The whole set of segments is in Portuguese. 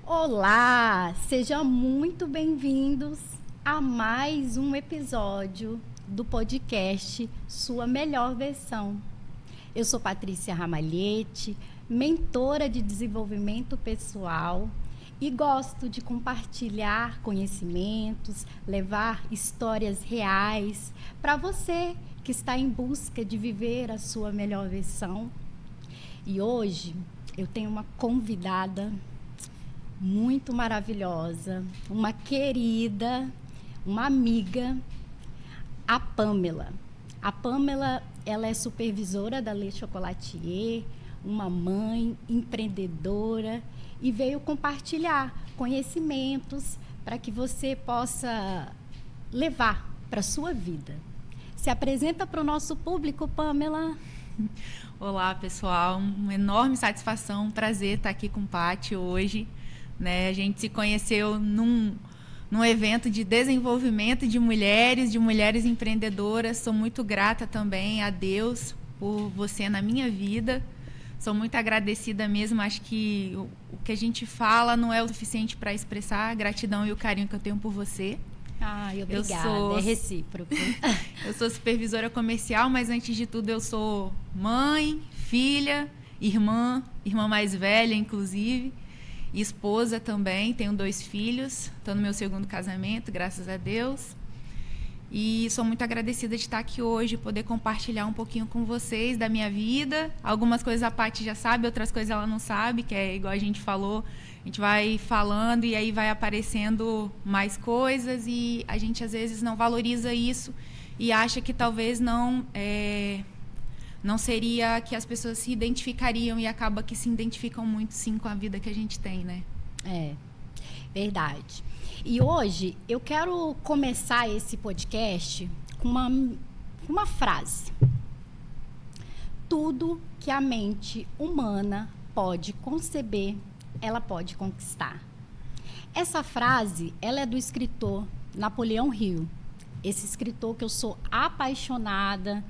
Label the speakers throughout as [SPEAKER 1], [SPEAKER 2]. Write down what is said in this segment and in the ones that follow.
[SPEAKER 1] Olá, sejam muito bem-vindos a mais um episódio do podcast Sua Melhor Versão. Eu sou Patrícia Ramalhete, mentora de desenvolvimento pessoal e gosto de compartilhar conhecimentos, levar histórias reais para você que está em busca de viver a sua melhor versão. E hoje eu tenho uma convidada muito maravilhosa, uma querida, uma amiga, a Pamela. A Pamela, ela é supervisora da Le Chocolatier, uma mãe empreendedora e veio compartilhar conhecimentos para que você possa levar para a sua vida. Se apresenta para o nosso público, Pamela.
[SPEAKER 2] Olá, pessoal. Uma enorme satisfação, um prazer estar aqui com Paty hoje. Né? A gente se conheceu num evento de desenvolvimento de mulheres empreendedoras. Sou muito grata também a Deus por você na minha vida. Sou muito agradecida mesmo. Acho que o que a gente fala não é o suficiente para expressar a gratidão e o carinho que eu tenho por você.
[SPEAKER 1] Ai, obrigada, é recíproco.
[SPEAKER 2] Eu sou supervisora comercial, mas antes de tudo eu sou mãe, filha, irmã mais velha, inclusive, e esposa também. Tenho 2 filhos, estou no meu 2º casamento, graças a Deus. E sou muito agradecida de estar aqui hoje, poder compartilhar um pouquinho com vocês da minha vida. Algumas coisas a Paty já sabe, outras coisas ela não sabe, que é igual a gente falou. A gente vai falando e aí vai aparecendo mais coisas e a gente às vezes não valoriza isso e acha que talvez não seria que as pessoas se identificariam e acaba que se identificam muito sim com a vida que a gente tem, né?
[SPEAKER 1] É, verdade. E hoje eu quero começar esse podcast com uma frase. Tudo que a mente humana pode conceber, ela pode conquistar. Essa frase, ela é do escritor Napoleão Hill. Esse escritor que eu sou apaixonada.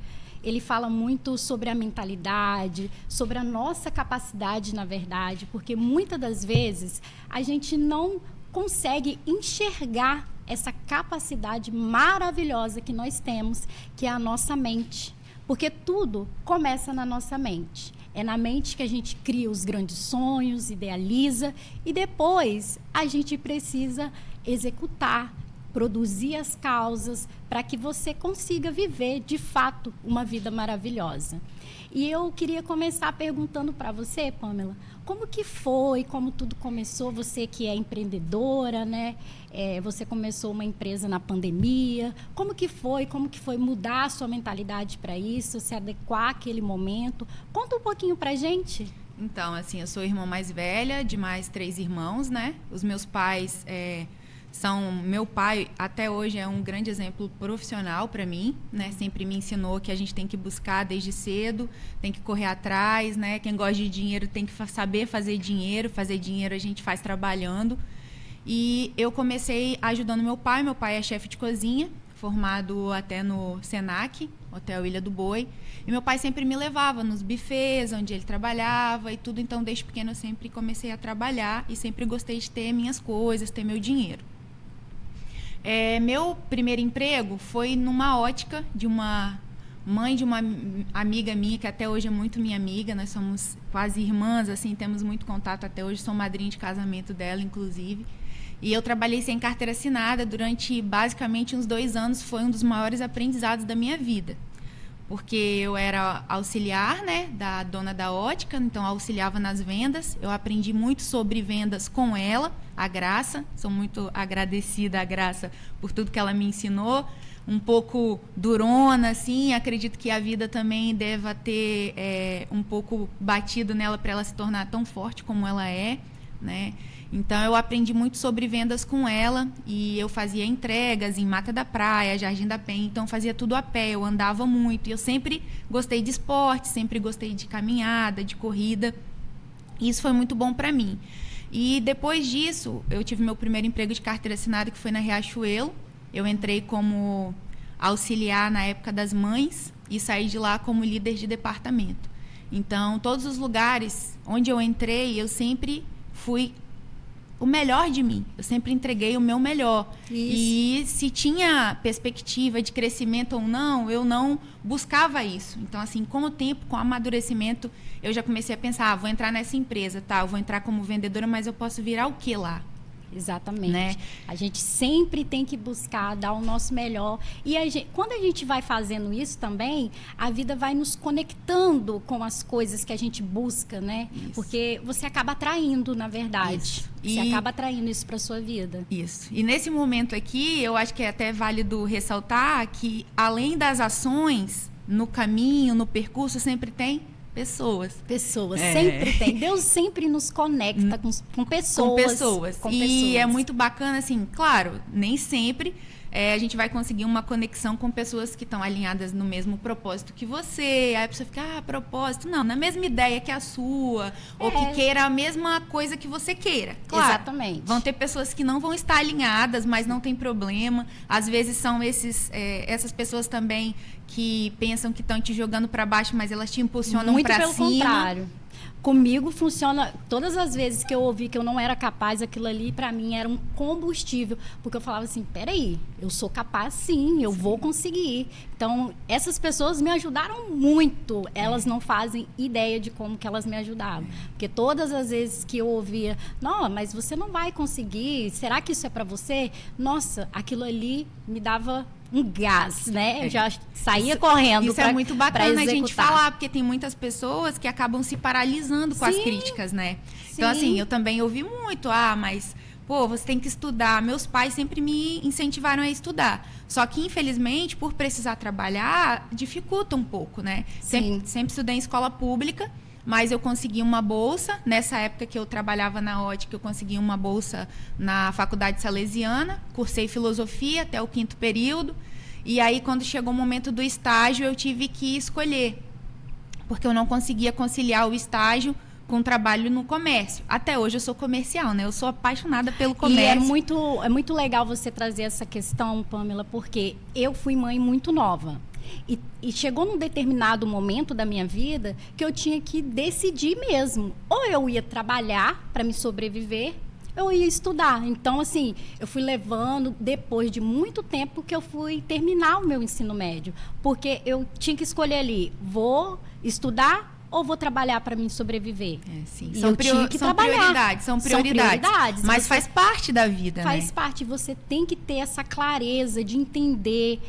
[SPEAKER 1] Ele fala muito sobre a mentalidade, sobre a nossa capacidade, na verdade, porque muitas das vezes a gente não consegue enxergar essa capacidade maravilhosa que nós temos, que é a nossa mente. Porque tudo começa na nossa mente. É na mente que a gente cria os grandes sonhos, idealiza e depois a gente precisa executar, produzir as causas para que você consiga viver, de fato, uma vida maravilhosa. E eu queria começar perguntando para você, Pamela, como que foi, como tudo começou, você que é empreendedora, né? Você começou uma empresa na pandemia, como que foi mudar a sua mentalidade para isso, se adequar àquele momento? Conta um pouquinho para a gente.
[SPEAKER 2] Então, assim, eu sou a irmã mais velha de mais 3 irmãos, né? Os meus pais... Meu pai, até hoje, é um grande exemplo profissional para mim, né? Sempre me ensinou que a gente tem que buscar desde cedo, tem que correr atrás, né? Quem gosta de dinheiro tem que saber fazer dinheiro a gente faz trabalhando. E eu comecei ajudando meu pai é chefe de cozinha, formado até no Senac, Hotel Ilha do Boi, e meu pai sempre me levava nos buffets onde ele trabalhava e tudo, então desde pequeno eu sempre comecei a trabalhar e sempre gostei de ter minhas coisas, ter meu dinheiro. Meu primeiro emprego foi numa ótica de uma mãe de uma amiga minha, que até hoje é muito minha amiga, nós somos quase irmãs, assim, temos muito contato até hoje, sou madrinha de casamento dela, inclusive. E eu trabalhei sem carteira assinada durante basicamente uns 2 anos, foi um dos maiores aprendizados da minha vida. Porque eu era auxiliar, né, da dona da ótica, então auxiliava nas vendas. Eu aprendi muito sobre vendas com ela, a Graça. Sou muito agradecida à Graça por tudo que ela me ensinou. Um pouco durona, assim. Acredito que a vida também deva ter um pouco batido nela para ela se tornar tão forte como ela é, né? Então, eu aprendi muito sobre vendas com ela e eu fazia entregas em Mata da Praia, Jardim da Penha, então fazia tudo a pé, eu andava muito. E eu sempre gostei de esporte, sempre gostei de caminhada, de corrida. E isso foi muito bom para mim. E depois disso, eu tive meu primeiro emprego de carteira assinada, que foi na Riachuelo. Eu entrei como auxiliar na época das mães e saí de lá como líder de departamento. Então, todos os lugares onde eu entrei, eu sempre fui o melhor de mim. Eu sempre entreguei o meu melhor.
[SPEAKER 1] Isso.
[SPEAKER 2] E se tinha perspectiva de crescimento ou não, eu não buscava isso. Então, assim, com o tempo, com o amadurecimento, eu já comecei a pensar, vou entrar nessa empresa, tá? Eu vou entrar como vendedora, mas eu posso virar o quê lá?
[SPEAKER 1] Exatamente.
[SPEAKER 2] Né?
[SPEAKER 1] A gente sempre tem que buscar dar o nosso melhor. E quando a gente vai fazendo isso também, a vida vai nos conectando com as coisas que a gente busca, né?
[SPEAKER 2] Isso.
[SPEAKER 1] Porque você acaba atraindo, na verdade.
[SPEAKER 2] Isso.
[SPEAKER 1] Você acaba atraindo isso para sua vida.
[SPEAKER 2] Isso. E nesse momento aqui, eu acho que é até válido ressaltar que, além das ações, no caminho, no percurso, sempre tem pessoas.
[SPEAKER 1] Pessoas, sempre tem. Deus sempre nos conecta com pessoas.
[SPEAKER 2] Com pessoas.
[SPEAKER 1] Com
[SPEAKER 2] e
[SPEAKER 1] pessoas.
[SPEAKER 2] é muito bacana, assim, claro, nem sempre a gente vai conseguir uma conexão com pessoas que estão alinhadas no mesmo propósito que você. Aí a pessoa fica, propósito. Não, na mesma ideia que a sua. Ou que queira a mesma coisa que você queira. Claro,
[SPEAKER 1] exatamente.
[SPEAKER 2] Vão ter pessoas que não vão estar alinhadas, mas não tem problema. Às vezes são essas pessoas também que pensam que estão te jogando para baixo, mas elas te impulsionam para cima.
[SPEAKER 1] Muito pelo contrário. Comigo funciona, todas as vezes que eu ouvi que eu não era capaz, aquilo ali para mim era um combustível, porque eu falava assim, peraí, eu sou capaz sim, eu vou conseguir. Então, essas pessoas me ajudaram muito, elas não fazem ideia de como que elas me ajudavam, porque todas as vezes que eu ouvia, não, mas você não vai conseguir, será que isso é para você? Nossa, aquilo ali me dava um gás, né? Eu já saía correndo.
[SPEAKER 2] Isso é muito bacana a gente falar, porque tem muitas pessoas que acabam se paralisando com as críticas, né?
[SPEAKER 1] Sim.
[SPEAKER 2] Então, assim, eu também ouvi muito, mas, você tem que estudar. Meus pais sempre me incentivaram a estudar. Só que, infelizmente, por precisar trabalhar, dificulta um pouco, né? Sempre estudei em escola pública, mas eu consegui uma bolsa. Nessa época que eu trabalhava na ótica, eu consegui uma bolsa na Faculdade Salesiana. Cursei filosofia até o 5º período. E aí, quando chegou o momento do estágio, eu tive que escolher. Porque eu não conseguia conciliar o estágio com o trabalho no comércio. Até hoje eu sou comercial, né? Eu sou apaixonada pelo comércio.
[SPEAKER 1] E é muito legal você trazer essa questão, Pamela, porque eu fui mãe muito nova. E chegou num determinado momento da minha vida que eu tinha que decidir mesmo. Ou eu ia trabalhar para me sobreviver, eu ia estudar. Então, assim, eu fui levando, depois de muito tempo, que eu fui terminar o meu ensino médio. Porque eu tinha que escolher ali, vou estudar ou vou trabalhar para me sobreviver?
[SPEAKER 2] Sim.
[SPEAKER 1] São
[SPEAKER 2] prioridades. São prioridades. Mas faz parte da vida,
[SPEAKER 1] faz parte. Você tem que ter essa clareza de entender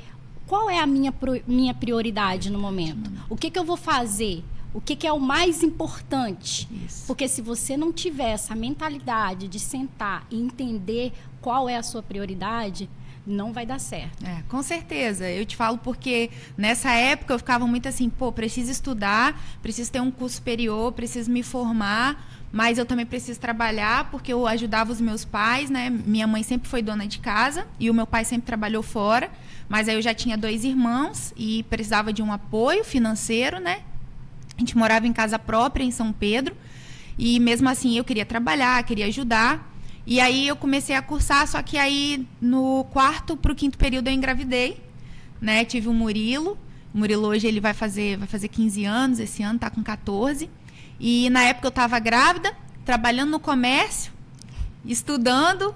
[SPEAKER 1] qual é a minha prioridade no momento. O que eu vou fazer? O que é o mais importante?
[SPEAKER 2] Isso.
[SPEAKER 1] Porque se você não tiver essa mentalidade de sentar e entender qual é a sua prioridade, não vai dar certo.
[SPEAKER 2] Com certeza. Eu te falo porque nessa época eu ficava muito assim, preciso estudar, preciso ter um curso superior, preciso me formar, mas eu também preciso trabalhar porque eu ajudava os meus pais, né? Minha mãe sempre foi dona de casa e o meu pai sempre trabalhou fora, mas aí eu já tinha 2 irmãos e precisava de um apoio financeiro, né? A gente morava em casa própria, em São Pedro, e mesmo assim eu queria trabalhar, queria ajudar. E aí eu comecei a cursar, só que aí no 4º para o 5º período eu engravidei, né? Tive o Murilo. O Murilo hoje ele vai fazer 15 anos, esse ano tá com 14. E na época eu estava grávida, trabalhando no comércio, estudando,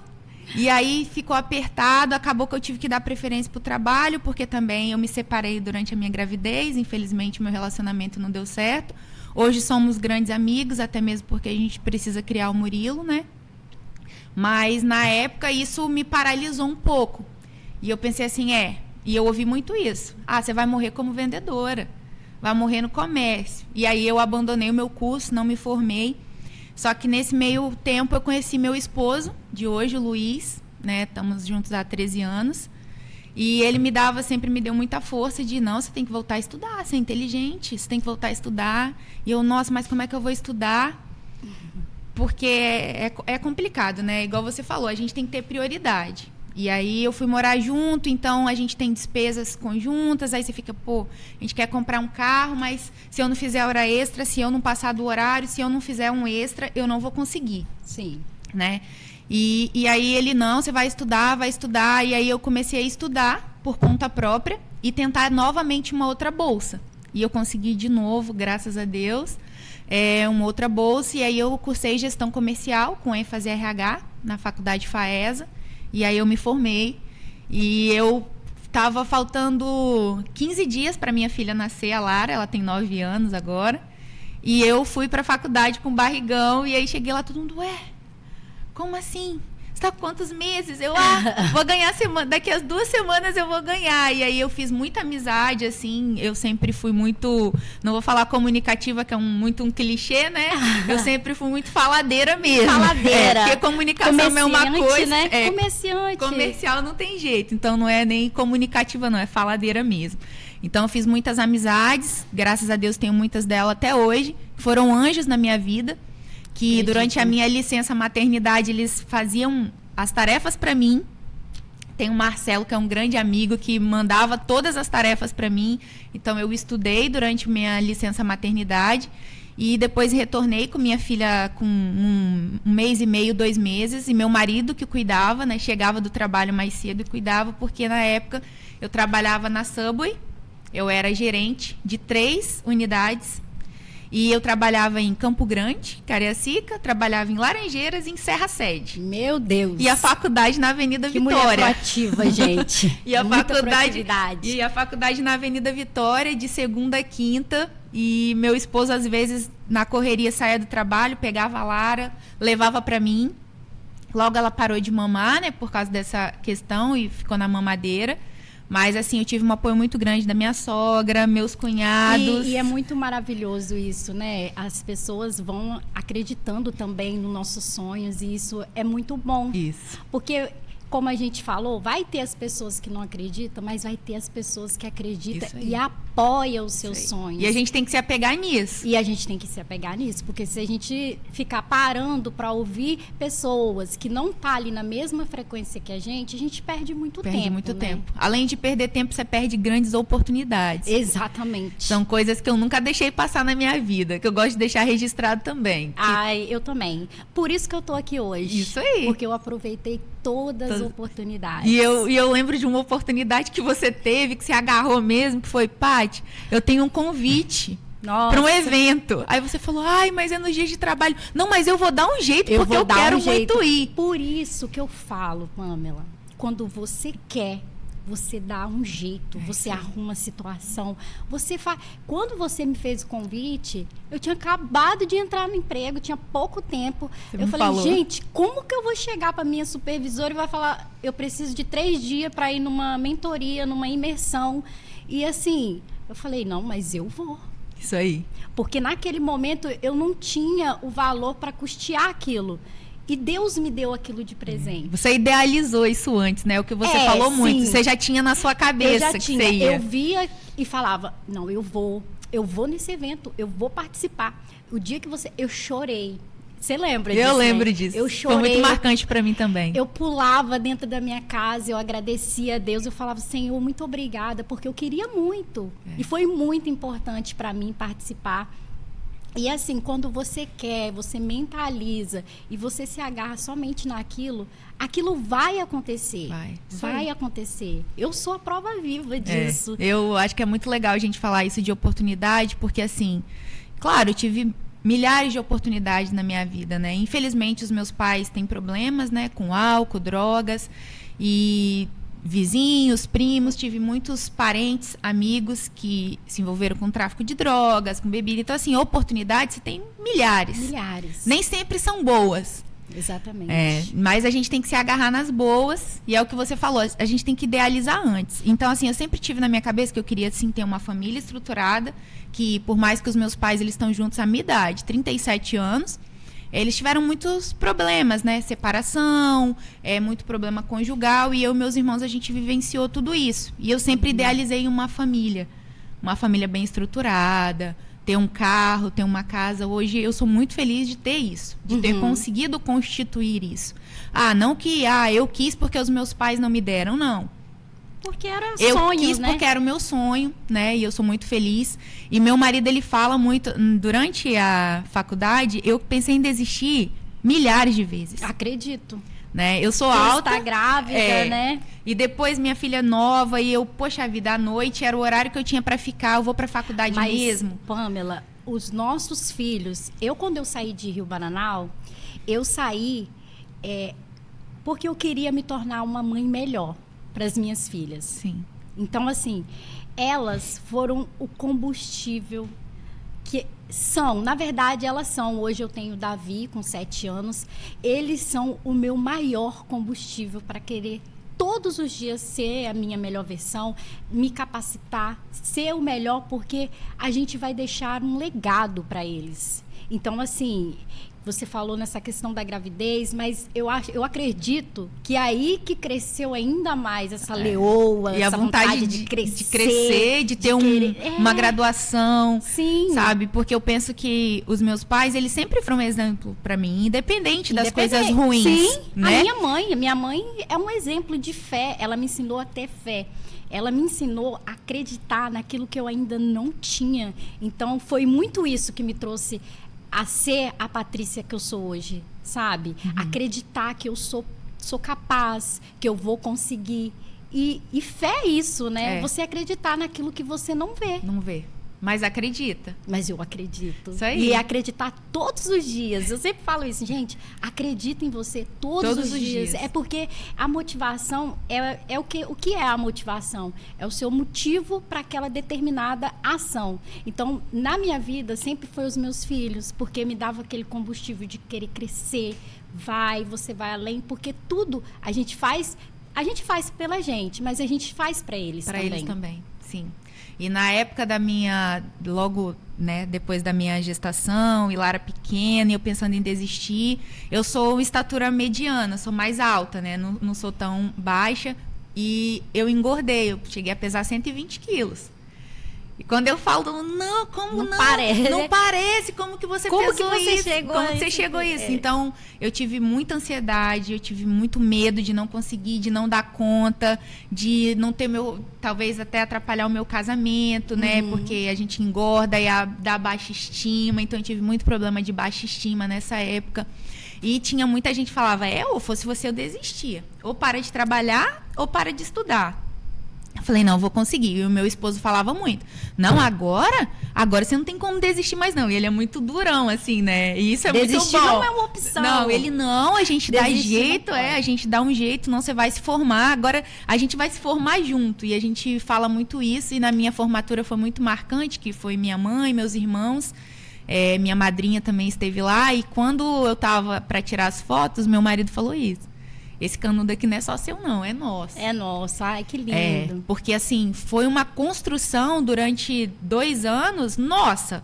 [SPEAKER 2] e aí ficou apertado, acabou que eu tive que dar preferência para o trabalho, porque também eu me separei durante a minha gravidez, infelizmente meu relacionamento não deu certo. Hoje somos grandes amigos, até mesmo porque a gente precisa criar o Murilo, né? Mas, na época, isso me paralisou um pouco. E eu pensei assim, e eu ouvi muito isso. Você vai morrer como vendedora, vai morrer no comércio. E aí eu abandonei o meu curso, não me formei. Só que nesse meio tempo eu conheci meu esposo, de hoje, o Luiz, né? Estamos juntos há 13 anos. E ele sempre me deu muita força de, não, você tem que voltar a estudar, você é inteligente, você tem que voltar a estudar. E eu, nossa, mas como é que eu vou estudar? Porque é complicado, né? Igual você falou, a gente tem que ter prioridade. E aí eu fui morar junto, então a gente tem despesas conjuntas, aí você fica, a gente quer comprar um carro, mas se eu não fizer hora extra, se eu não passar do horário, se eu não fizer um extra, eu não vou conseguir.
[SPEAKER 1] Sim.
[SPEAKER 2] Né? E aí ele, não, você vai estudar, e aí eu comecei a estudar por conta própria e tentar novamente uma outra bolsa. E eu consegui de novo, graças a Deus, uma outra bolsa, e aí eu cursei gestão comercial com ênfase RH, na faculdade FAESA, e aí eu me formei. E eu tava faltando 15 dias para minha filha nascer, a Lara, ela tem 9 anos agora. E eu fui para a faculdade com barrigão, e aí cheguei lá, todo mundo, como assim? Você tá com quantos meses? Eu, vou ganhar daqui a 2 semanas eu vou ganhar. E aí eu fiz muita amizade, assim, eu sempre fui muito, não vou falar comunicativa, que é muito um clichê, né? Eu sempre fui muito faladeira mesmo.
[SPEAKER 1] Faladeira.
[SPEAKER 2] Porque comunicação é uma coisa,
[SPEAKER 1] né? Comerciante.
[SPEAKER 2] Comercial não tem jeito, então não é nem comunicativa não, é faladeira mesmo. Então eu fiz muitas amizades, graças a Deus tenho muitas delas até hoje, foram anjos na minha vida. Que durante a minha licença maternidade eles faziam as tarefas para mim. Tem o Marcelo, que é um grande amigo, que mandava todas as tarefas para mim. Então eu estudei durante minha licença maternidade e depois retornei com minha filha com um mês e meio, 2 meses, e meu marido que cuidava, né? Chegava do trabalho mais cedo e cuidava, porque na época eu trabalhava na Subway, eu era gerente de 3 unidades. E eu trabalhava em Campo Grande, Cariacica, trabalhava em Laranjeiras e em Serra Sede.
[SPEAKER 1] Meu Deus!
[SPEAKER 2] E a faculdade na Avenida Vitória.
[SPEAKER 1] Mulher proativa, gente.
[SPEAKER 2] E a faculdade na Avenida Vitória, de segunda a quinta. E meu esposo, às vezes, na correria, saía do trabalho, pegava a Lara, levava para mim. Logo ela parou de mamar, né, por causa dessa questão, e ficou na mamadeira. Mas, assim, eu tive um apoio muito grande da minha sogra, meus cunhados.
[SPEAKER 1] E é muito maravilhoso isso, né? As pessoas vão acreditando também nos nossos sonhos, e isso é muito bom.
[SPEAKER 2] Isso.
[SPEAKER 1] Porque, como a gente falou, vai ter as pessoas que não acreditam, mas vai ter as pessoas que acreditam e apoiam os seus sonhos.
[SPEAKER 2] E a gente tem que se apegar nisso.
[SPEAKER 1] E a gente tem que se apegar nisso, porque se a gente ficar parando para ouvir pessoas que não estão ali na mesma frequência que a gente perde muito tempo.
[SPEAKER 2] Perde muito tempo. Além de perder tempo, você perde grandes oportunidades.
[SPEAKER 1] Exatamente.
[SPEAKER 2] São coisas que eu nunca deixei passar na minha vida, que eu gosto de deixar registrado também.
[SPEAKER 1] Ai, eu também. Por isso que eu tô aqui hoje.
[SPEAKER 2] Isso aí.
[SPEAKER 1] Porque eu aproveitei todas as oportunidades.
[SPEAKER 2] E eu lembro de uma oportunidade que você teve, que você agarrou mesmo, que foi, Paty, eu tenho um convite para um evento. Aí você falou, mas é nos dias de trabalho. Não, mas eu vou dar um jeito, porque eu quero muito ir.
[SPEAKER 1] Por isso que eu falo, Pamela, quando você quer, você dá um jeito, você arruma a situação, você faz. Quando você me fez o convite, eu tinha acabado de entrar no emprego, tinha pouco tempo. Eu falei, gente, como que eu vou chegar para minha supervisora e vai falar, eu preciso de 3 dias para ir numa mentoria, numa imersão? E assim, eu falei, não, mas eu vou.
[SPEAKER 2] Isso aí.
[SPEAKER 1] Porque naquele momento eu não tinha o valor para custear aquilo. E Deus me deu aquilo de presente.
[SPEAKER 2] Você idealizou isso antes, né? O que você falou muito.
[SPEAKER 1] Sim.
[SPEAKER 2] Você já tinha na sua cabeça que você ia.
[SPEAKER 1] Eu via e falava, não, eu vou nesse evento, eu vou participar. O dia que eu chorei. Você lembra disso?
[SPEAKER 2] Eu lembro disso.
[SPEAKER 1] Eu chorei.
[SPEAKER 2] Foi muito marcante para mim também.
[SPEAKER 1] Eu pulava dentro da minha casa, eu agradecia a Deus, eu falava, Senhor, muito obrigada, porque eu queria muito. E foi muito importante para mim participar. E assim, quando você quer, você mentaliza e você se agarra somente naquilo, aquilo vai acontecer. Vai acontecer. Eu sou a prova viva disso.
[SPEAKER 2] Eu acho que é muito legal a gente falar isso de oportunidade, porque assim, claro, eu tive milhares de oportunidades na minha vida, né? Infelizmente, os meus pais têm problemas, né? Com álcool, drogas e vizinhos, primos, tive muitos parentes, amigos que se envolveram com tráfico de drogas, com bebida. Então, assim, oportunidades, você tem milhares.
[SPEAKER 1] Milhares.
[SPEAKER 2] Nem sempre são boas.
[SPEAKER 1] Exatamente.
[SPEAKER 2] Mas a gente tem que se agarrar nas boas, e é o que você falou, a gente tem que idealizar antes. Então, assim, eu sempre tive na minha cabeça que eu queria, assim, ter uma família estruturada, que por mais que os meus pais, eles estão juntos à minha idade, 37 anos, eles tiveram muitos problemas, né? Separação, muito problema conjugal, e eu e meus irmãos, a gente vivenciou tudo isso. E eu sempre idealizei uma família bem estruturada, ter um carro, ter uma casa. Hoje eu sou muito feliz de ter isso, de ter conseguido constituir isso. Não que eu quis porque os meus pais não me deram, não.
[SPEAKER 1] Porque era
[SPEAKER 2] eu
[SPEAKER 1] sonho,
[SPEAKER 2] quis
[SPEAKER 1] né?
[SPEAKER 2] Porque era o meu sonho, né? E eu sou muito feliz. E meu marido, ele fala muito... Durante a faculdade, eu pensei em desistir milhares de vezes.
[SPEAKER 1] Acredito.
[SPEAKER 2] Né? Eu sou alta.
[SPEAKER 1] Você está grávida, né?
[SPEAKER 2] E depois minha filha nova, e eu, poxa vida, à noite era o horário que eu tinha para ficar, eu vou para a faculdade mesmo.
[SPEAKER 1] Pamela, os nossos filhos... Quando eu saí de Rio Bananal, eu saí... Porque eu queria me tornar uma mãe melhor para as minhas filhas.
[SPEAKER 2] Sim.
[SPEAKER 1] Então, assim, elas foram o combustível que são, na verdade, elas são. Hoje eu tenho o Davi com 7 anos. Eles são o meu maior combustível para querer todos os dias ser a minha melhor versão, me capacitar, ser o melhor, porque a gente vai deixar um legado para eles. Então, assim, você falou nessa questão da gravidez, mas eu acredito que aí que cresceu ainda mais essa leoa,
[SPEAKER 2] e
[SPEAKER 1] essa
[SPEAKER 2] a vontade
[SPEAKER 1] de crescer,
[SPEAKER 2] de ter uma graduação,
[SPEAKER 1] sim,
[SPEAKER 2] sabe? Porque eu penso que os meus pais, eles sempre foram um exemplo para mim, independente das coisas ruins.
[SPEAKER 1] Sim,
[SPEAKER 2] né?
[SPEAKER 1] A minha mãe é um exemplo de fé, ela me ensinou a ter fé. Ela me ensinou a acreditar naquilo que eu ainda não tinha. Então, foi muito isso que me trouxe a ser a Patrícia que eu sou hoje, sabe? Acreditar que eu sou capaz, que eu vou conseguir. E fé é isso, né? Você acreditar naquilo que você não vê.
[SPEAKER 2] Não vê. Mas acredita.
[SPEAKER 1] Mas eu acredito.
[SPEAKER 2] Isso aí.
[SPEAKER 1] E acreditar todos os dias. Eu sempre falo isso, gente. Acredita em você todos os dias. É porque a motivação é o que é a motivação? É o seu motivo para aquela determinada ação. Então, na minha vida, sempre foi os meus filhos, porque me dava aquele combustível de querer crescer. Você vai além, porque tudo a gente faz pela gente, mas a gente faz para eles também.
[SPEAKER 2] Para eles também, sim. E na época logo, né, depois da minha gestação, e Lara pequena, e eu pensando em desistir, eu sou estatura mediana, sou mais alta, né, não sou tão baixa, e eu engordei, eu cheguei a pesar 120 quilos. E quando eu falo, não parece. Não parece, como que você pesou isso? Como que você chegou a isso? Então, eu tive muita ansiedade, eu tive muito medo de não conseguir, de não dar conta, de não ter talvez até atrapalhar o meu casamento, né? Porque a gente engorda e dá baixa estima, então eu tive muito problema de baixa estima nessa época. E tinha muita gente que falava, ou fosse você eu desistia. Ou para de trabalhar, ou para de estudar. Eu falei, não, vou conseguir. E o meu esposo falava muito. Não, agora você não tem como desistir mais, não. E ele é muito durão, assim, né? E isso é muito bom.
[SPEAKER 1] Desistir não é uma opção.
[SPEAKER 2] Não, a gente dá jeito, a gente dá um jeito, não, você vai se formar. Agora, a gente vai se formar junto. E a gente fala muito isso. E na minha formatura foi muito marcante, que foi minha mãe, meus irmãos. Minha madrinha também esteve lá. E quando eu tava para tirar as fotos, meu marido falou isso. Esse canudo aqui não é só seu, não, é nosso.
[SPEAKER 1] É nosso, ai, que lindo.
[SPEAKER 2] Porque, assim, foi uma construção durante 2 anos, nossa,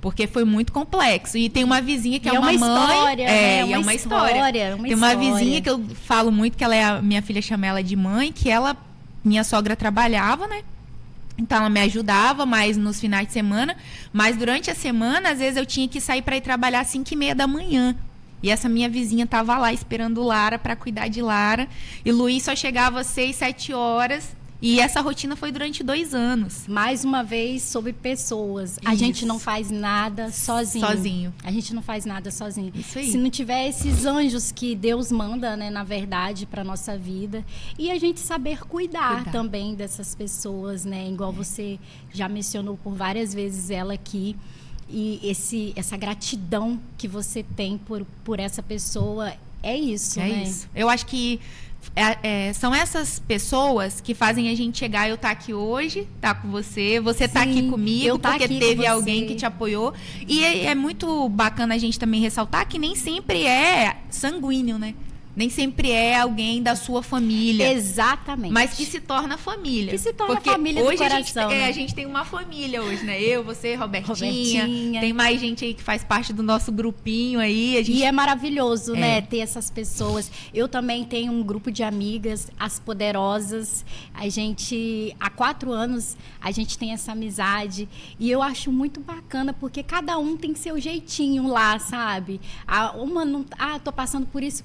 [SPEAKER 2] porque foi muito complexo. E tem uma vizinha que é uma mãe...
[SPEAKER 1] História, né?
[SPEAKER 2] É uma história. Tem uma vizinha que eu falo muito, que minha filha chama ela de mãe, que minha sogra trabalhava, né? Então, ela me ajudava mais nos finais de semana, mas durante a semana, às vezes, eu tinha que sair para ir trabalhar às 5h30 da manhã. E essa minha vizinha estava lá esperando Lara para cuidar de Lara. E Luiz só chegava às 6, 7 horas. E essa rotina foi durante 2 anos.
[SPEAKER 1] Mais uma vez, sobre pessoas.
[SPEAKER 2] Isso.
[SPEAKER 1] A gente não faz nada sozinho. A gente não faz nada sozinho.
[SPEAKER 2] Isso aí.
[SPEAKER 1] Se não tiver esses anjos que Deus manda, né, na verdade, para nossa vida. E a gente saber cuidar também dessas pessoas, né? Igual você já mencionou por várias vezes ela aqui. E essa gratidão que você tem por essa pessoa, é isso, né? É isso.
[SPEAKER 2] Eu acho que são essas pessoas que fazem a gente chegar. Eu tá aqui hoje, tá com você tá aqui comigo, porque teve alguém que te apoiou. E é muito bacana a gente também ressaltar que nem sempre é sanguíneo, né? Nem sempre é alguém da sua família.
[SPEAKER 1] Exatamente.
[SPEAKER 2] Mas que se torna família.
[SPEAKER 1] Que se torna família do coração.
[SPEAKER 2] A gente tem uma família hoje, né? Eu, você, Robertinha. Tem mais gente aí que faz parte do nosso grupinho aí.
[SPEAKER 1] E é maravilhoso, né? Ter essas pessoas. Eu também tenho um grupo de amigas, as Poderosas. Há 4 anos, a gente tem essa amizade. E eu acho muito bacana, porque cada um tem seu jeitinho lá, sabe? Uma não... tô passando por isso,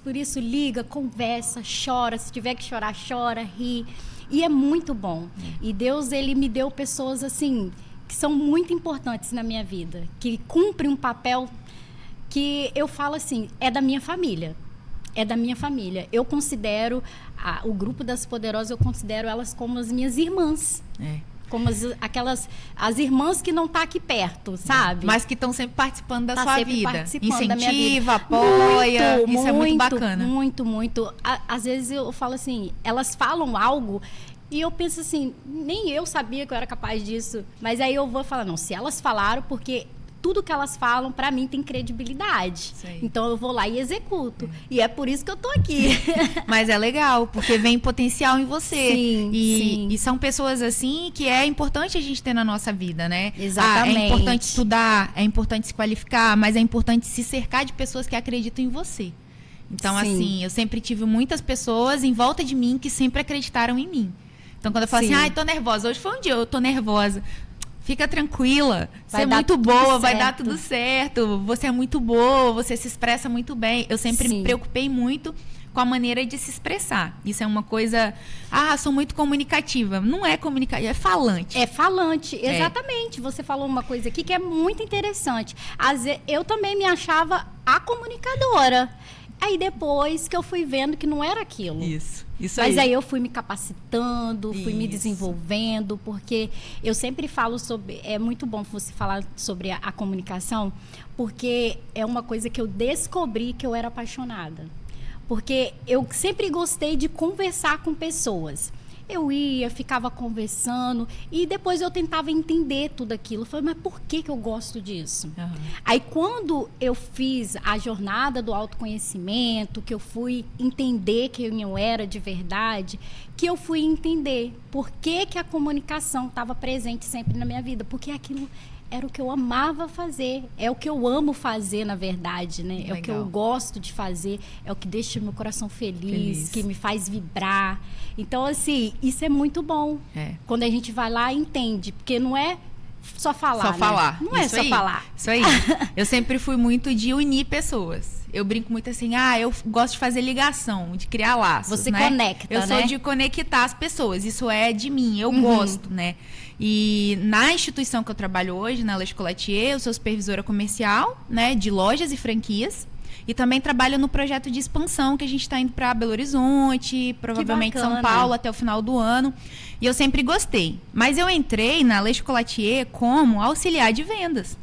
[SPEAKER 1] liga, conversa, chora, se tiver que chorar, chora, ri. E é muito bom. E Deus, ele me deu pessoas assim, que são muito importantes na minha vida, que cumprem um papel que eu falo assim, é da minha família. É da minha família. Eu considero o grupo das Poderosas, eu considero elas como as minhas irmãs. como as irmãs que não tá aqui perto, sabe?
[SPEAKER 2] Mas que estão sempre participando da
[SPEAKER 1] Tá
[SPEAKER 2] sua
[SPEAKER 1] sempre
[SPEAKER 2] vida.
[SPEAKER 1] participando da minha vida.
[SPEAKER 2] Incentiva, apoia.
[SPEAKER 1] Muito,
[SPEAKER 2] isso é muito
[SPEAKER 1] muito
[SPEAKER 2] bacana.
[SPEAKER 1] Muito. Às vezes eu falo assim, elas falam algo e eu penso assim, nem eu sabia que eu era capaz disso. Mas aí eu vou falar, não, se elas falaram, porque tudo que elas falam, pra mim, tem credibilidade. Então eu vou lá e executo. E é por isso que eu tô aqui.
[SPEAKER 2] Mas é legal, porque vem potencial em você.
[SPEAKER 1] Sim,
[SPEAKER 2] e são pessoas assim que é importante a gente ter na nossa vida, né?
[SPEAKER 1] Exatamente.
[SPEAKER 2] É importante estudar, é importante se qualificar, mas é importante se cercar de pessoas que acreditam em você. Então, assim, eu sempre tive muitas pessoas em volta de mim que sempre acreditaram em mim. Então, quando eu falo assim, tô nervosa, hoje foi um dia, eu tô nervosa. Fica tranquila, você é muito boa, vai dar tudo certo, você é muito boa, você se expressa muito bem. Eu sempre me preocupei muito com a maneira de se expressar. Isso é uma coisa, sou muito comunicativa. Não é comunicativa, é falante.
[SPEAKER 1] É falante, exatamente. Você falou uma coisa aqui que é muito interessante. Eu também me achava a comunicadora. Aí depois que eu fui vendo que não era aquilo.
[SPEAKER 2] Isso
[SPEAKER 1] Mas aí eu fui me capacitando, fui me desenvolvendo, porque eu sempre falo sobre... É muito bom você falar sobre a comunicação, porque é uma coisa que eu descobri que eu era apaixonada. Porque eu sempre gostei de conversar com pessoas. Eu ficava conversando e depois eu tentava entender tudo aquilo. Eu falei, mas por que eu gosto disso? Aí quando eu fiz a jornada do autoconhecimento, que eu fui entender quem eu era de verdade, que eu fui entender por que a comunicação estava presente sempre na minha vida. Porque aquilo era o que eu amava fazer, é o que eu amo fazer, na verdade, né?
[SPEAKER 2] Legal.
[SPEAKER 1] É o que eu gosto de fazer, é o que deixa meu coração feliz, que me faz vibrar. Então, assim, isso é muito bom. Quando a gente vai lá e entende, porque não é só falar,
[SPEAKER 2] Só falar.
[SPEAKER 1] Não é só falar.
[SPEAKER 2] Isso aí. Eu sempre fui muito de unir pessoas. Eu brinco muito assim, eu gosto de fazer ligação, de criar laços,
[SPEAKER 1] Você
[SPEAKER 2] né?
[SPEAKER 1] conecta,
[SPEAKER 2] Eu sou de conectar as pessoas, isso é de mim, eu gosto, né? E na instituição que eu trabalho hoje, na Le Chocolatier, eu sou supervisora comercial, né, de lojas e franquias. E também trabalho no projeto de expansão, que a gente está indo para Belo Horizonte, provavelmente São Paulo, até o final do ano. E eu sempre gostei. Mas eu entrei na Le Chocolatier como auxiliar de vendas.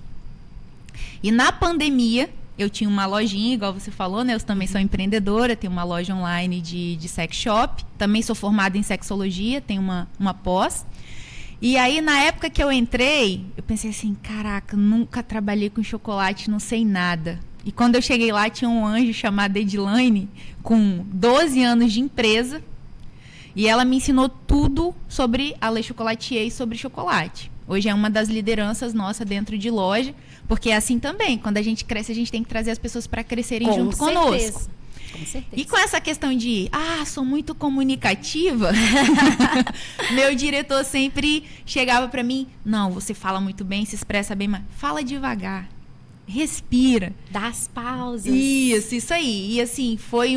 [SPEAKER 2] E na pandemia, eu tinha uma lojinha, igual você falou, né? Eu também sou empreendedora, tenho uma loja online de sex shop. Também sou formada em sexologia, tenho uma pós. E aí, na época que eu entrei, eu pensei assim, caraca, nunca trabalhei com chocolate, não sei nada. E quando eu cheguei lá, tinha um anjo chamado Edilane, com 12 anos de empresa. E ela me ensinou tudo sobre a Le Chocolatier e sobre chocolate. Hoje é uma das lideranças nossa dentro de loja, porque é assim também. Quando a gente cresce, a gente tem que trazer as pessoas para crescerem junto conosco.
[SPEAKER 1] Com certeza.
[SPEAKER 2] E com essa questão de, sou muito comunicativa, meu diretor sempre chegava para mim, não, você fala muito bem, se expressa bem, mas fala devagar. Respira.
[SPEAKER 1] Dá as pausas.
[SPEAKER 2] Isso aí. E assim, foi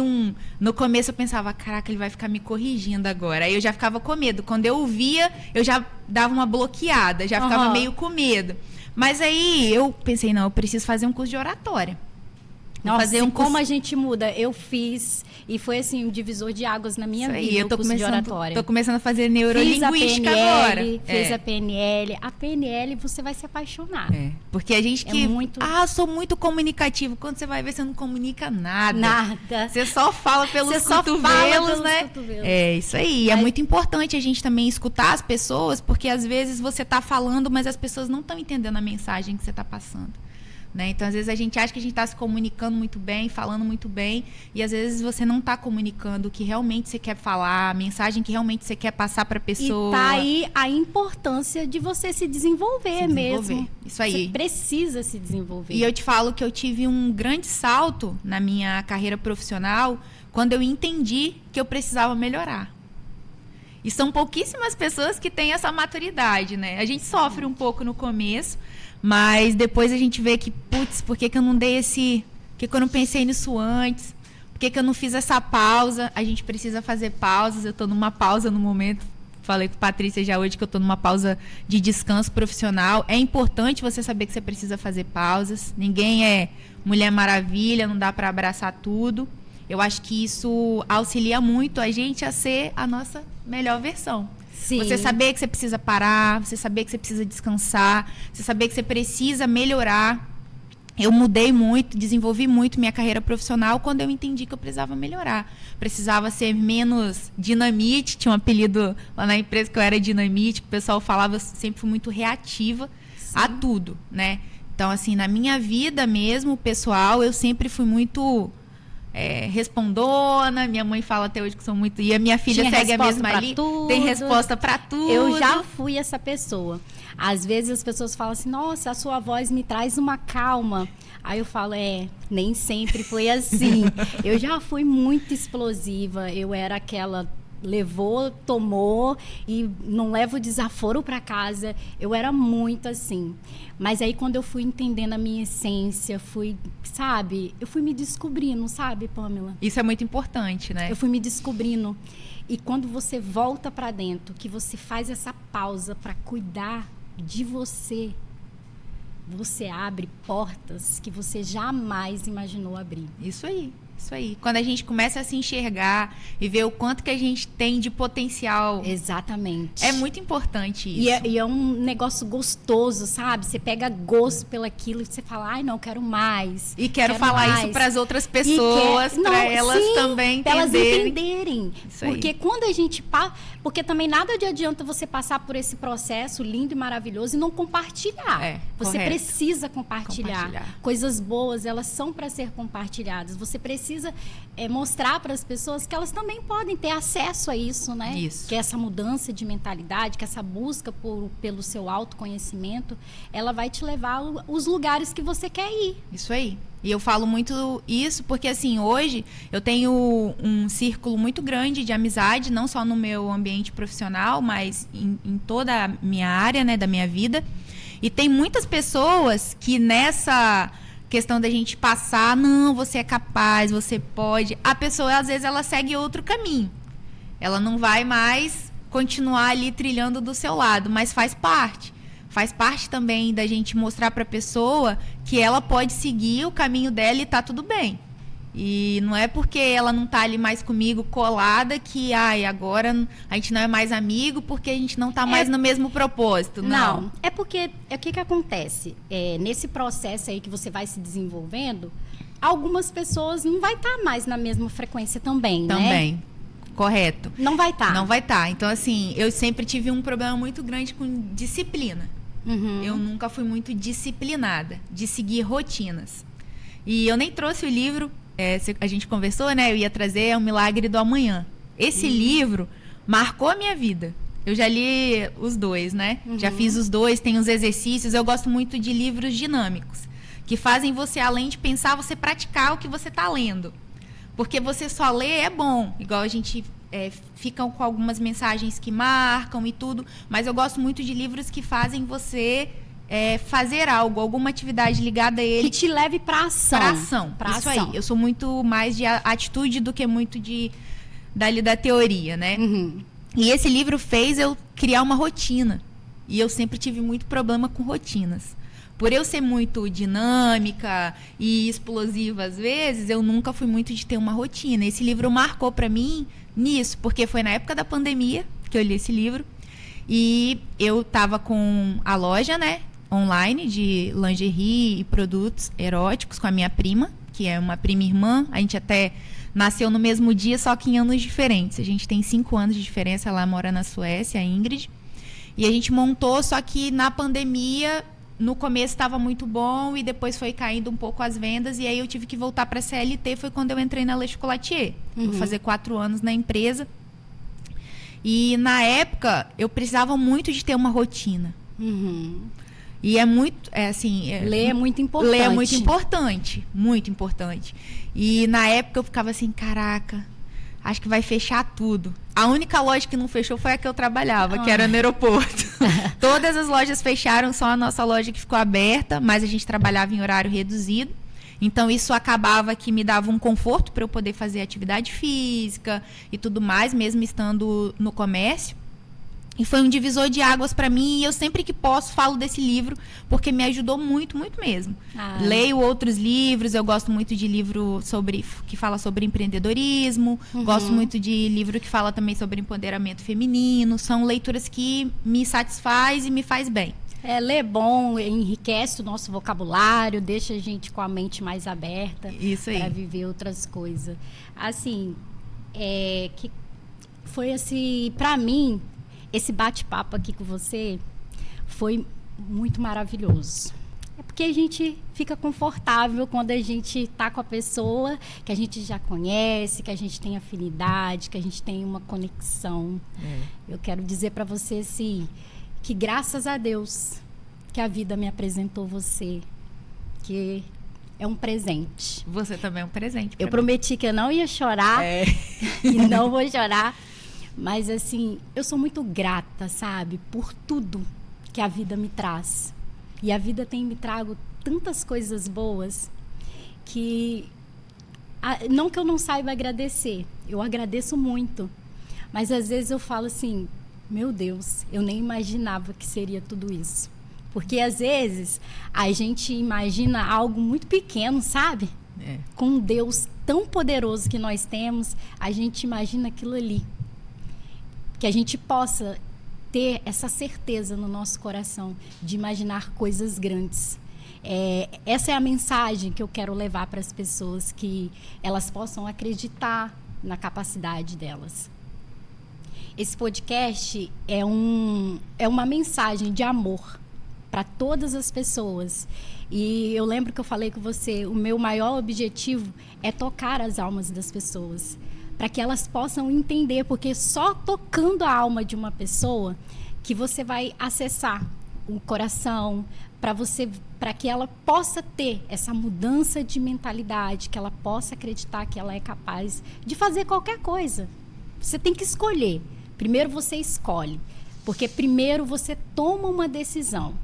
[SPEAKER 2] no começo eu pensava, caraca, ele vai ficar me corrigindo agora. Aí eu já ficava com medo. Quando eu ouvia, eu já dava uma bloqueada, já ficava meio com medo. Mas aí eu pensei, não, eu preciso fazer um curso de oratória.
[SPEAKER 1] Nossa, fazer como a gente muda. Eu fiz e foi assim um divisor de águas na minha vida.
[SPEAKER 2] Eu tô
[SPEAKER 1] curso de oratória.
[SPEAKER 2] Tô começando a fazer neurolinguística agora.
[SPEAKER 1] Fiz a PNL. A PNL você vai se apaixonar.
[SPEAKER 2] Porque a gente sou muito comunicativo. Quando você vai ver, você não comunica nada.
[SPEAKER 1] Nada.
[SPEAKER 2] Você só fala pelos cotovelos, né? É isso aí. É muito importante a gente também escutar as pessoas, porque às vezes você tá falando, mas as pessoas não estão entendendo a mensagem que você tá passando. Né? Então, às vezes, a gente acha que a gente está se comunicando muito bem, falando muito bem, e às vezes você não está comunicando o que realmente você quer falar, a mensagem que realmente você quer passar para a pessoa.
[SPEAKER 1] E tá aí a importância de você se desenvolver mesmo.
[SPEAKER 2] Isso aí.
[SPEAKER 1] Você precisa se desenvolver.
[SPEAKER 2] E eu te falo que eu tive um grande salto na minha carreira profissional quando eu entendi que eu precisava melhorar. E são pouquíssimas pessoas que têm essa maturidade, né? A gente sofre um pouco no começo, mas depois a gente vê que, putz, por que eu não dei por que eu não pensei nisso antes? Por que eu não fiz essa pausa? A gente precisa fazer pausas. Eu estou numa pausa no momento. Falei com a Patrícia já hoje que eu estou numa pausa de descanso profissional. É importante você saber que você precisa fazer pausas. Ninguém é Mulher Maravilha, não dá para abraçar tudo. Eu acho que isso auxilia muito a gente a ser a nossa melhor versão.
[SPEAKER 1] Sim.
[SPEAKER 2] Você saber que você precisa parar, você saber que você precisa descansar, você saber que você precisa melhorar. Eu mudei muito, desenvolvi muito minha carreira profissional quando eu entendi que eu precisava melhorar. Precisava ser menos dinamite, tinha um apelido lá na empresa que eu era dinamite, que o pessoal falava, eu sempre fui muito reativa a tudo, né? Então, assim, na minha vida mesmo, pessoal, eu sempre fui muito respondona. Minha mãe fala até hoje que sou muito... E a minha filha segue a mesma linha. Tem resposta pra tudo.
[SPEAKER 1] Eu já fui essa pessoa. Às vezes as pessoas falam assim, nossa, a sua voz me traz uma calma. Aí eu falo, nem sempre foi assim. Eu já fui muito explosiva. Eu era aquela... levou, tomou e não levo desaforo para casa. Eu era muito assim. Mas aí quando eu fui entendendo a minha essência, eu fui me descobrindo, sabe, Pamela?
[SPEAKER 2] Isso é muito importante, né?
[SPEAKER 1] Eu fui me descobrindo. E quando você volta para dentro, que você faz essa pausa para cuidar de você, você abre portas que você jamais imaginou abrir.
[SPEAKER 2] Isso aí. Isso aí. Quando a gente começa a se enxergar e ver o quanto que a gente tem de potencial.
[SPEAKER 1] Exatamente.
[SPEAKER 2] É muito importante isso.
[SPEAKER 1] E é um negócio gostoso, sabe? Você pega gosto pelaquilo e você fala, ai, não, quero mais.
[SPEAKER 2] E quero falar mais. Isso para as outras pessoas, para elas também entenderem.
[SPEAKER 1] Elas entenderem.
[SPEAKER 2] Isso
[SPEAKER 1] porque
[SPEAKER 2] aí.
[SPEAKER 1] Quando a gente porque também nada de adianta você passar por esse processo lindo e maravilhoso e não compartilhar. Você precisa compartilhar. Coisas boas, elas são para ser compartilhadas. Você precisa mostrar para as pessoas que elas também podem ter acesso a isso, né?
[SPEAKER 2] Isso.
[SPEAKER 1] Que essa mudança de mentalidade, que essa busca pelo seu autoconhecimento, ela vai te levar aos lugares que você quer ir.
[SPEAKER 2] Isso aí. E eu falo muito isso porque, assim, hoje eu tenho um círculo muito grande de amizade, não só no meu ambiente profissional, mas em toda a minha área, né, da minha vida. E tem muitas pessoas que nessa questão da gente passar, não, você é capaz, você pode. A pessoa, às vezes, ela segue outro caminho. Ela não vai mais continuar ali trilhando do seu lado, mas faz parte. Faz parte também da gente mostrar para a pessoa que ela pode seguir o caminho dela e tá tudo bem. E não é porque ela não tá ali mais comigo colada que, agora a gente não é mais amigo porque a gente não tá mais no mesmo propósito. Não.
[SPEAKER 1] É porque, o que acontece? Nesse processo aí que você vai se desenvolvendo, algumas pessoas não vai estar mais na mesma frequência também, né?
[SPEAKER 2] Também. Correto.
[SPEAKER 1] Não vai estar.
[SPEAKER 2] Não vai estar. Então, assim, eu sempre tive um problema muito grande com disciplina.
[SPEAKER 1] Uhum.
[SPEAKER 2] Eu nunca fui muito disciplinada de seguir rotinas. E eu nem trouxe o livro, a gente conversou, né? Eu ia trazer O Milagre do Amanhã. Esse livro marcou a minha vida. Eu já li os dois, né? Já fiz os dois, tem os exercícios. Eu gosto muito de livros dinâmicos, que fazem você, além de pensar, você praticar o que você está lendo. Porque você só lê é bom, igual a gente fica com algumas mensagens que marcam e tudo, mas eu gosto muito de livros que fazem você fazer algo, alguma atividade ligada a ele.
[SPEAKER 1] Que te leve para ação.
[SPEAKER 2] Isso aí. Eu sou muito mais de atitude do que muito da teoria, né?
[SPEAKER 1] Uhum.
[SPEAKER 2] E esse livro fez eu criar uma rotina. E eu sempre tive muito problema com rotinas. Por eu ser muito dinâmica e explosiva às vezes, eu nunca fui muito de ter uma rotina. Esse livro marcou para mim nisso, porque foi na época da pandemia que eu li esse livro. E eu tava com a loja, né, online de lingerie e produtos eróticos com a minha prima, que é uma prima irmã. A gente até nasceu no mesmo dia, só que em anos diferentes. A gente tem 5 anos de diferença, ela mora na Suécia, a Ingrid. E a gente montou, só que na pandemia, no começo estava muito bom e depois foi caindo um pouco as vendas. E aí eu tive que voltar para a CLT, foi quando eu entrei na Le Chocolatier. Vou fazer 4 anos na empresa. E na época, eu precisava muito de ter uma rotina. E é muito,
[SPEAKER 1] ler é muito importante.
[SPEAKER 2] Ler é muito importante, muito importante. E na época eu ficava assim, caraca, acho que vai fechar tudo. A única loja que não fechou foi a que eu trabalhava, que era no aeroporto. Todas as lojas fecharam, só a nossa loja que ficou aberta, mas a gente trabalhava em horário reduzido. Então, isso acabava que me dava um conforto para eu poder fazer atividade física e tudo mais, mesmo estando no comércio. E foi um divisor de águas para mim, e eu sempre que posso falo desse livro, porque me ajudou muito, muito mesmo. Leio outros livros, eu gosto muito de livro que fala sobre empreendedorismo, gosto muito de livro que fala também sobre empoderamento feminino, são leituras que me satisfaz e me faz bem.
[SPEAKER 1] Ler é bom, enriquece o nosso vocabulário, deixa a gente com a mente mais aberta.
[SPEAKER 2] Isso aí.
[SPEAKER 1] Para viver outras coisas. Assim, que foi assim, para mim, esse bate-papo aqui com você foi muito maravilhoso. É porque a gente fica confortável quando a gente tá com a pessoa que a gente já conhece, que a gente tem afinidade, que a gente tem uma conexão. Eu quero dizer para você assim, que graças a Deus que a vida me apresentou você, que é um presente.
[SPEAKER 2] Você também é um presente.
[SPEAKER 1] Eu prometi que eu não ia chorar e não vou chorar. Mas, assim, eu sou muito grata, sabe? Por tudo que a vida me traz. E a vida tem me trago tantas coisas boas que... não que eu não saiba agradecer. Eu agradeço muito. Mas, às vezes, eu falo assim... Meu Deus, eu nem imaginava que seria tudo isso. Porque, às vezes, a gente imagina algo muito pequeno, sabe? Com um Deus tão poderoso que nós temos, a gente imagina aquilo ali. Que a gente possa ter essa certeza no nosso coração de imaginar coisas grandes. Essa é a mensagem que eu quero levar para as pessoas, que elas possam acreditar na capacidade delas. Esse podcast é uma mensagem de amor para todas as pessoas. E eu lembro que eu falei com você, o meu maior objetivo é tocar as almas das pessoas, para que elas possam entender, porque só tocando a alma de uma pessoa que você vai acessar o coração, para que ela possa ter essa mudança de mentalidade, que ela possa acreditar que ela é capaz de fazer qualquer coisa. Você tem que escolher. Primeiro você escolhe, porque primeiro você toma uma decisão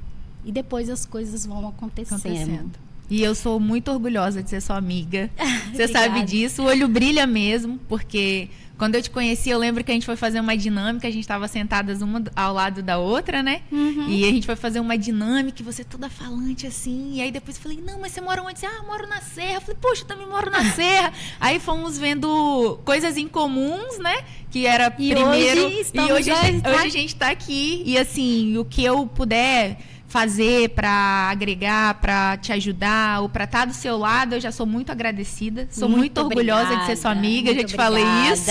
[SPEAKER 1] e depois as coisas vão acontecendo.
[SPEAKER 2] E eu sou muito orgulhosa de ser sua amiga. Você sabe disso. O olho brilha mesmo, porque quando eu te conheci, eu lembro que a gente foi fazer uma dinâmica, a gente estava sentadas uma ao lado da outra, né? E a gente foi fazer uma dinâmica e você toda falante assim. E aí depois eu falei, não, mas você mora onde? Eu moro na Serra. Eu falei, poxa, eu também moro na Serra. Aí fomos vendo coisas em comuns, né? Que era primeiro. Hoje a gente está aqui. E assim, o que eu puder fazer para agregar, para te ajudar ou para estar do seu lado, eu já sou muito agradecida. Sou muito orgulhosa de ser sua amiga, já te falei isso.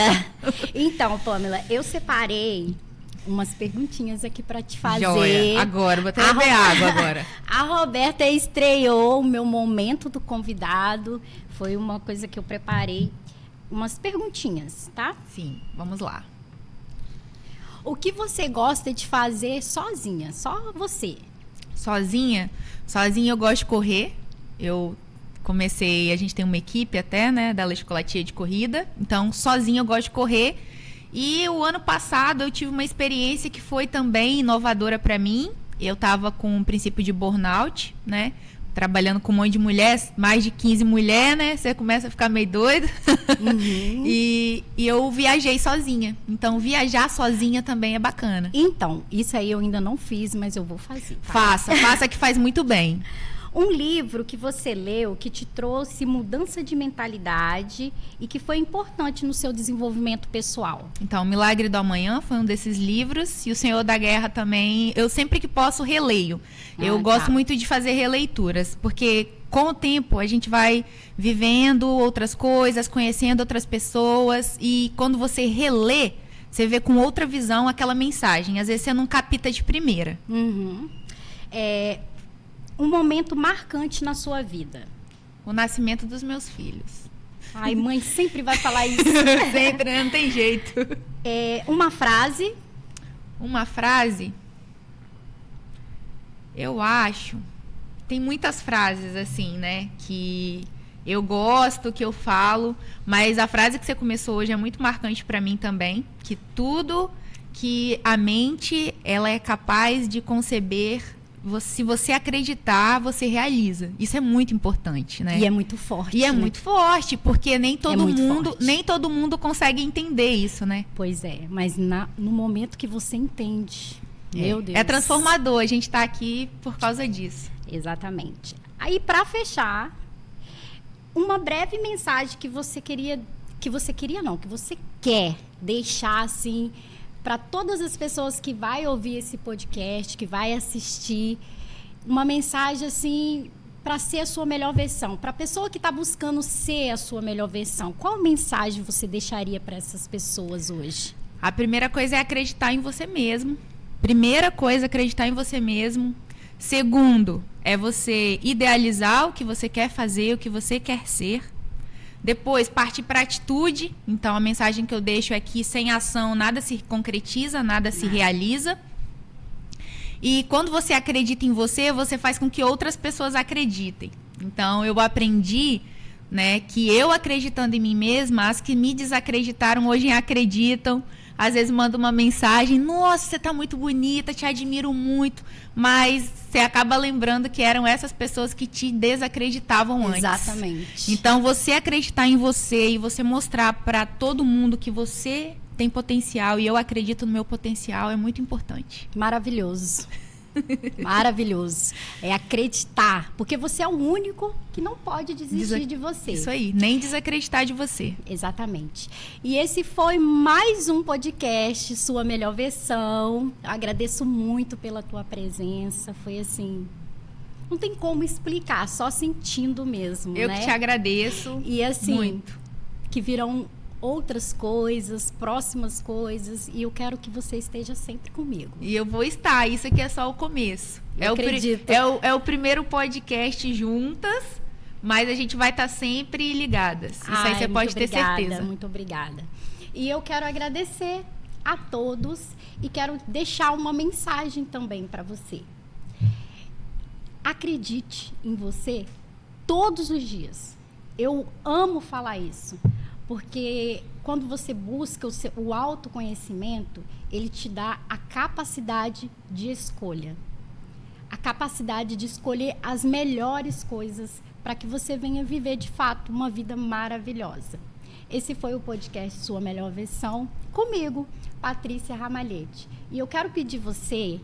[SPEAKER 1] Então, Pamela, eu separei umas perguntinhas aqui para te fazer.
[SPEAKER 2] Joia. Agora, vou até beber água agora.
[SPEAKER 1] A Roberta estreou o meu momento do convidado. Foi uma coisa que eu preparei. Umas perguntinhas, tá?
[SPEAKER 2] Sim, vamos lá.
[SPEAKER 1] O que você gosta de fazer sozinha? Só você?
[SPEAKER 2] Sozinha eu gosto de correr. Eu comecei, a gente tem uma equipe até, né, da La Chocolatia de corrida. Então, sozinha eu gosto de correr. E o ano passado eu tive uma experiência que foi também inovadora para mim. Eu estava com um princípio de burnout, né? Trabalhando com um monte de mulher, mais de 15 mulheres, né? Você começa a ficar meio doido. E eu viajei sozinha. Então, viajar sozinha também é bacana.
[SPEAKER 1] Então, isso aí eu ainda não fiz, mas eu vou fazer.
[SPEAKER 2] Tá? Faça que faz muito bem.
[SPEAKER 1] Um livro que você leu, que te trouxe mudança de mentalidade e que foi importante no seu desenvolvimento pessoal.
[SPEAKER 2] Então, O Milagre do Amanhã foi um desses livros. E O Senhor da Guerra também. Eu sempre que posso releio. Eu gosto muito de fazer releituras, porque com o tempo a gente vai vivendo outras coisas, conhecendo outras pessoas. E quando você relê, você vê com outra visão aquela mensagem. Às vezes você não capta de primeira.
[SPEAKER 1] Um momento marcante na sua vida?
[SPEAKER 2] O nascimento dos meus filhos.
[SPEAKER 1] Ai, mãe sempre vai falar isso.
[SPEAKER 2] Sempre, não tem jeito.
[SPEAKER 1] Uma frase?
[SPEAKER 2] Uma frase? Eu acho... Tem muitas frases, assim, né? Que eu gosto, que eu falo. Mas a frase que você começou hoje é muito marcante para mim também. Que tudo que a mente ela é capaz de conceber... se você acreditar, você realiza. Isso é muito importante, né?
[SPEAKER 1] E é muito forte.
[SPEAKER 2] E é
[SPEAKER 1] né?
[SPEAKER 2] muito forte, porque nem todo mundo consegue entender isso, né?
[SPEAKER 1] Pois é, mas no momento que você entende, meu Deus.
[SPEAKER 2] É transformador, a gente está aqui por causa disso.
[SPEAKER 1] Exatamente. Aí, para fechar, uma breve mensagem que você quer deixar assim para todas as pessoas que vai ouvir esse podcast, que vai assistir, uma mensagem assim para ser a sua melhor versão, para a pessoa que está buscando ser a sua melhor versão. Qual mensagem você deixaria para essas pessoas hoje?
[SPEAKER 2] A primeira coisa é acreditar em você mesmo. Primeira coisa, acreditar em você mesmo. Segundo, é você idealizar o que você quer fazer, o que você quer ser. Depois, partir para a atitude. Então, a mensagem que eu deixo é que sem ação nada se concretiza, nada se realiza. E quando você acredita em você, você faz com que outras pessoas acreditem. Então, eu aprendi, né, que eu acreditando em mim mesma, as que me desacreditaram hoje acreditam. Às vezes manda uma mensagem, nossa, você está muito bonita, te admiro muito, mas você acaba lembrando que eram essas pessoas que te desacreditavam antes.
[SPEAKER 1] Exatamente.
[SPEAKER 2] Então, você acreditar em você e você mostrar para todo mundo que você tem potencial e eu acredito no meu potencial é muito importante.
[SPEAKER 1] Maravilhoso. Maravilhoso. É acreditar, porque você é o único que não pode desistir de você.
[SPEAKER 2] Isso aí, nem desacreditar de você.
[SPEAKER 1] Exatamente. E esse foi mais um podcast, Sua Melhor Versão. Agradeço muito pela tua presença. Foi assim, não tem como explicar, só sentindo mesmo,
[SPEAKER 2] Eu
[SPEAKER 1] né?
[SPEAKER 2] que te agradeço.
[SPEAKER 1] E assim,
[SPEAKER 2] muito.
[SPEAKER 1] Que virão outras coisas, próximas coisas, e eu quero que você esteja sempre comigo.
[SPEAKER 2] E eu vou estar, isso aqui é só o começo.
[SPEAKER 1] Eu acredito.
[SPEAKER 2] É o primeiro podcast juntas, mas a gente vai estar sempre ligadas. Isso aí você pode ter certeza.
[SPEAKER 1] Muito obrigada. E eu quero agradecer a todos e quero deixar uma mensagem também para você. Acredite em você todos os dias. Eu amo falar isso. Porque quando você busca o autoconhecimento, ele te dá a capacidade de escolha. A capacidade de escolher as melhores coisas para que você venha viver, de fato, uma vida maravilhosa. Esse foi o podcast Sua Melhor Versão, comigo, Patrícia Ramalhete. E eu quero pedir você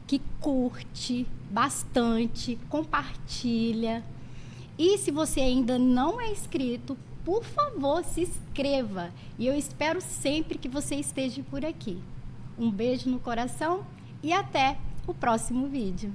[SPEAKER 1] que curte bastante, compartilha. E se você ainda não é inscrito, por favor, se inscreva. E eu espero sempre que você esteja por aqui. Um beijo no coração e até o próximo vídeo.